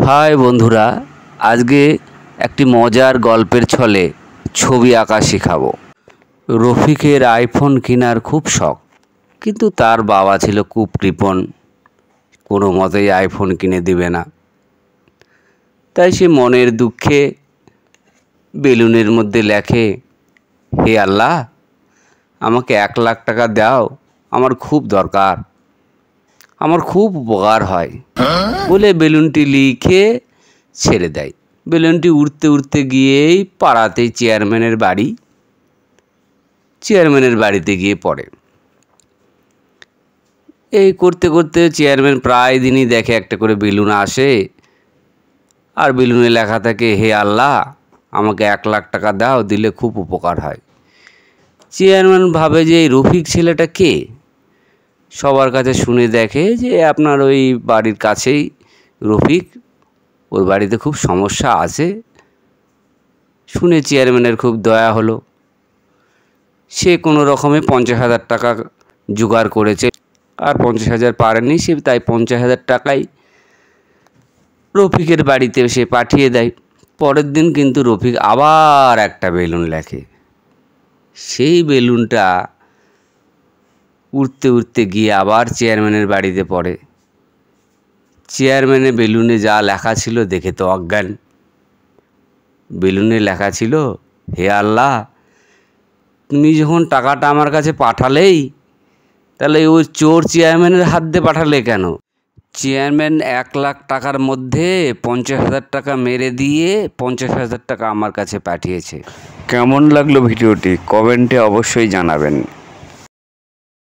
High বন্ধুরা, আজকে একটি মজার গল্পের ছলে ছবি আঁকা শেখাবো। রফিকের আইফোন কেনার খুব শখ, কিন্তু তার বাবা ছিল খুব কৃপণ, কোনো মতেই আইফোন কিনে দিবে না। তাই সে মনের দুঃখে বেলুনের মধ্যে লেখে, হে আল্লাহ, আমাকে 1,00,000 টাকা দাও, আমার খুব দরকার, আমার খুব উপকার হয় বলে বেলুনটি লিখে ছেড়ে দেয়। বেলুনটি উড়তে উড়তে গিয়েই পাড়াতেই চেয়ারম্যানের বাড়িতে গিয়ে পড়ে। এই করতে করতে চেয়ারম্যান প্রায় দিনই দেখে একটা করে বেলুন আসে, আর বেলুনে লেখা থাকে, হে আল্লাহ, আমাকে 1,00,000 টাকা দাও, দিলে খুব উপকার হয়। চেয়ারম্যান ভাবে যে এই রফিক ছেলেটা কে। সবার কাছে শুনে দেখে যে আপনার ওই বাড়ির কাছেই রফিক, ওই বাড়িতে খুব সমস্যা আছে। শুনে চেয়ারম্যানের খুব দয়া হলো। সে কোনো রকমে 50,000 টাকা জোগাড় করেছে, আর 50,000 পারেনি সে, তাই 50,000 টাকাই রফিকের বাড়িতে সে পাঠিয়ে দেয়। পরের দিন কিন্তু রফিক আবার একটা বেলুন লেখে। সেই বেলুনটা উড়তে উড়তে গিয়ে আবার চেয়ারম্যানের বাড়িতে পড়ে। চেয়ারম্যানের বেলুনে যা লেখা ছিল দেখে তো অজ্ঞান। বেলুনে লেখা ছিল, হে আল্লাহ, তুমি যখন টাকাটা আমার কাছে পাঠালেই, তাহলে ওই চোর চেয়ারম্যানের হাত দিয়ে পাঠালে কেন? চেয়ারম্যান 1,00,000 টাকার মধ্যে 50,000 টাকা মেরে দিয়ে 50,000 টাকা আমার কাছে পাঠিয়েছে। কেমন লাগলো ভিডিওটি কমেন্টে অবশ্যই জানাবেন।